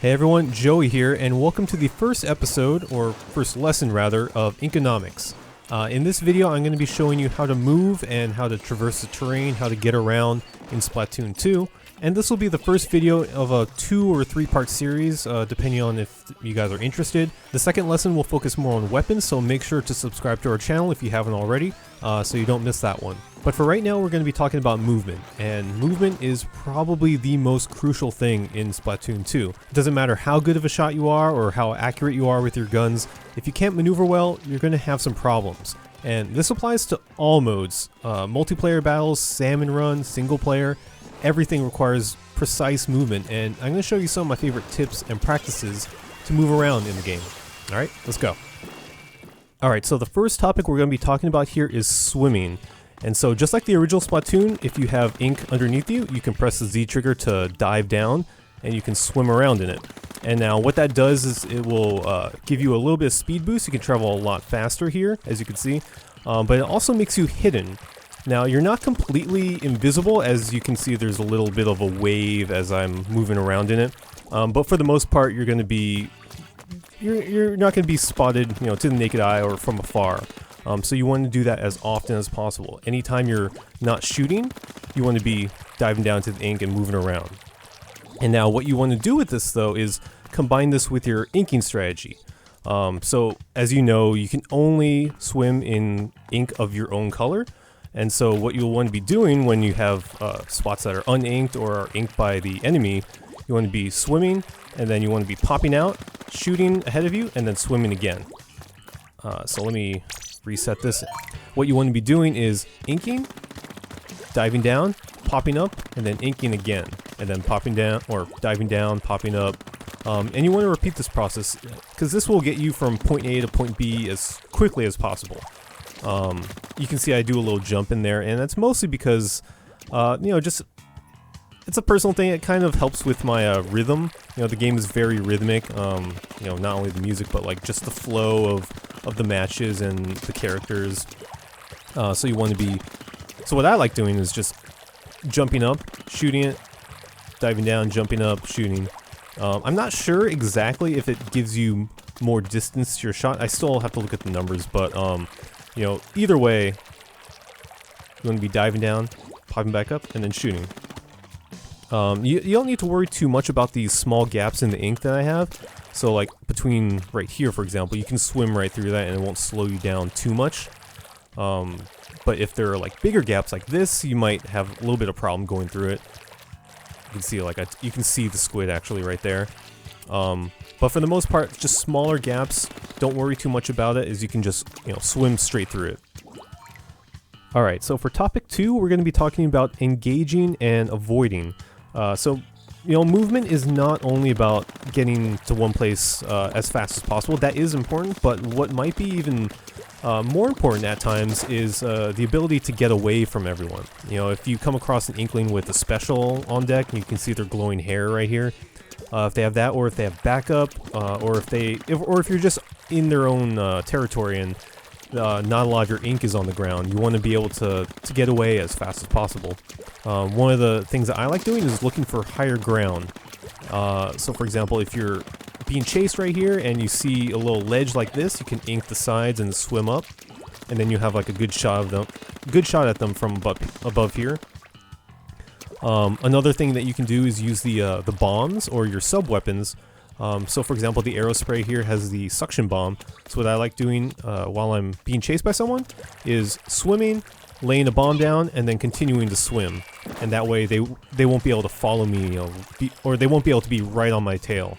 Hey everyone, Joey here, and welcome to the first episode, or first lesson rather, of Inkonomics. In this video I'm going to be showing you how to move and how to traverse the terrain, how to get around in Splatoon 2, and this will be the first video of a 2 or 3 part series, depending on if you guys are interested. The second lesson will focus more on weapons, so make sure to subscribe to our channel if you haven't already, so you don't miss that one. But for right now we're going to be talking about movement, and movement is probably the most crucial thing in Splatoon 2. It doesn't matter how good of a shot you are or how accurate you are with your guns, if you can't maneuver well, you're going to have some problems. And this applies to all modes, multiplayer battles, salmon run, single player, everything requires precise movement, and I'm going to show you some of my favorite tips and practices to move around in the game. Alright, let's go. Alright, so the first topic we're going to be talking about here is swimming. And so just like the original Splatoon, if you have ink underneath you, you can press the Z trigger to dive down and you can swim around in it. And now what that does is it will give you a little bit of speed boost. You can travel a lot faster here, as you can see, but it also makes you hidden. Now you're not completely invisible, as you can see there's a little bit of a wave as I'm moving around in it, but for the most part you're going to be, you're not going to be spotted, you know, to the naked eye or from afar. So you want to do that as often as possible. Anytime you're not shooting, you want to be diving down to the ink and moving around. And now what you want to do with this though is combine this with your inking strategy. So as you know, you can only swim in ink of your own color. And so what you'll want to be doing when you have spots that are uninked or are inked by the enemy, you want to be swimming, and then you want to be popping out, shooting ahead of you, and then swimming again. So let me reset this. What you want to be doing is inking, diving down, popping up, and then inking again, and then popping down, or diving down, popping up. And you want to repeat this process, because this will get you from point A to point B as quickly as possible. You can see I do a little jump in there, and that's mostly because, you know, just, it's a personal thing. It kind of helps with my rhythm. You know, the game is very rhythmic, you know, not only the music, but like just the flow of the matches and the characters. So you want to be, so what I like doing is just jumping up, shooting it, diving down, jumping up, shooting. I'm not sure exactly if it gives you more distance to your shot. I still have to look at the numbers, but you know, either way, you want to be diving down, popping back up, and then shooting. You don't need to worry too much about these small gaps in the ink that I have. So like between right here, for example, you can swim right through that and it won't slow you down too much. But if there are like bigger gaps like this, you might have a little bit of problem going through it. You can see like you can see the squid actually right there. But for the most part, just smaller gaps. Don't worry too much about it, as you can just, you know, swim straight through it. Alright, so for topic 2, we're going to be talking about engaging and avoiding. So, you know, movement is not only about getting to one place as fast as possible. That is important, but what might be even more important at times is the ability to get away from everyone. You know, if you come across an inkling with a special on deck, you can see their glowing hair right here. If they have that, or if they have backup, or if you're just in their own territory and not a lot of your ink is on the ground, you want to be able to get away as fast as possible. One of the things that I like doing is looking for higher ground. So for example, if you're being chased right here and you see a little ledge like this, you can ink the sides and swim up, and then you have like a good shot of them, at them from above here. Another thing that you can do is use the bombs or your sub weapons. So for example, the arrow spray here has the suction bomb. So what I like doing while I'm being chased by someone is swimming, laying a bomb down, and then continuing to swim. And that way they won't be able to follow me, you know, or they won't be able to be right on my tail.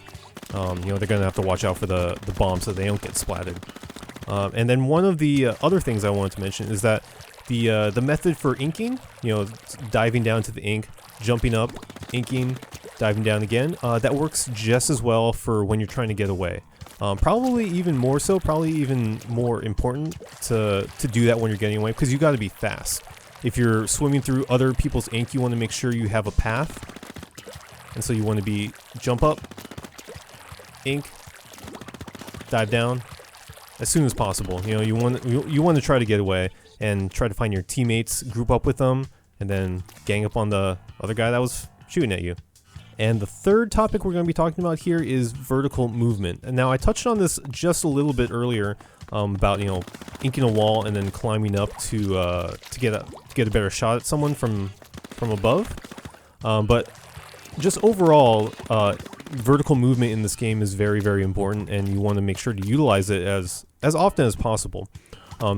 You know, they're gonna have to watch out for the bomb so they don't get splattered. And then one of the other things I wanted to mention is that the method for inking, you know, diving down to the ink, jumping up, inking, diving down again, that works just as well for when you're trying to get away. Probably even more so, probably even more important to do that when you're getting away, because you got to be fast. If you're swimming through other people's ink, you want to make sure you have a path, and so you want to be jump up, ink, dive down as soon as possible. You know, you want to try to get away and try to find your teammates, group up with them, and then gang up on the other guy that was shooting at you. And the third topic we're going to be talking about here is vertical movement. And now I touched on this just a little bit earlier about, you know, inking a wall and then climbing up to get a better shot at someone from above. But just overall, vertical movement in this game is very, very important, and you want to make sure to utilize it as often as possible.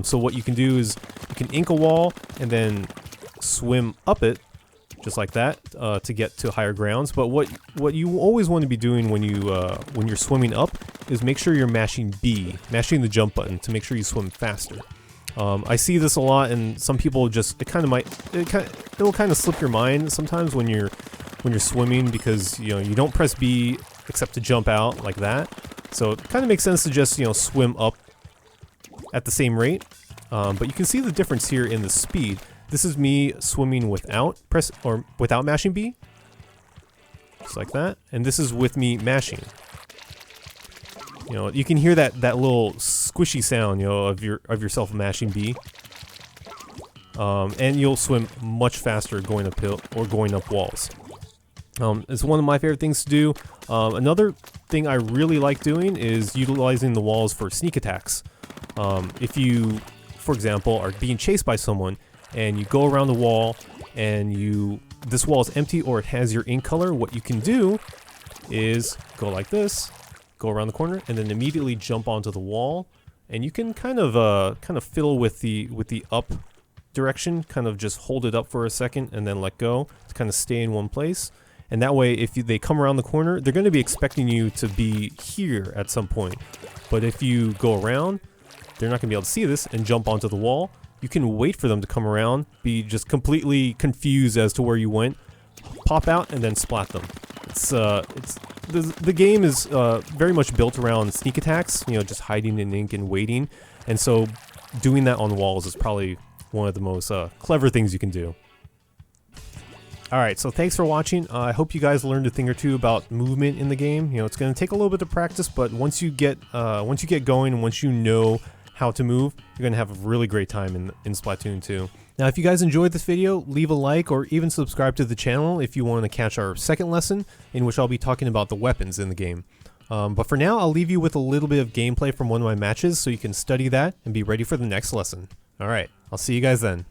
So what you can do is you can ink a wall and then swim up it, just like that, to get to higher grounds. But what you always want to be doing when you're swimming up is make sure you're mashing B, mashing the jump button to make sure you swim faster. I see this a lot, and some people just it'll kind of slip your mind sometimes when you're swimming, because you don't press B except to jump out like that. So it kind of makes sense to just swim up at the same rate. But you can see the difference here in the speed. This is me swimming without mashing B, just like that, and this is with me mashing. You can hear that little squishy sound, of yourself mashing B, and you'll swim much faster going uphill or going up walls. It's one of my favorite things to do. Another thing I really like doing is utilizing the walls for sneak attacks. If you, for example, are being chased by someone, and you go around the wall, and this wall is empty or it has your ink color, what you can do is go like this, go around the corner, and then immediately jump onto the wall, and you can kind of fiddle with the up direction, kind of just hold it up for a second and then let go to kind of stay in one place. And that way, if they come around the corner, they're going to be expecting you to be here at some point. But if you go around, they're not going to be able to see this and jump onto the wall. You can wait for them to come around, be just completely confused as to where you went, pop out, and then splat them. The game is very much built around sneak attacks, just hiding in ink and waiting. And so doing that on walls is probably one of the most clever things you can do. Alright, so thanks for watching. I hope you guys learned a thing or two about movement in the game. It's going to take a little bit of practice, but once you get going and once you know how to move, you're going to have a really great time in Splatoon 2. Now, if you guys enjoyed this video, leave a like or even subscribe to the channel if you want to catch our second lesson, in which I'll be talking about the weapons in the game. But for now, I'll leave you with a little bit of gameplay from one of my matches so you can study that and be ready for the next lesson. Alright, I'll see you guys then.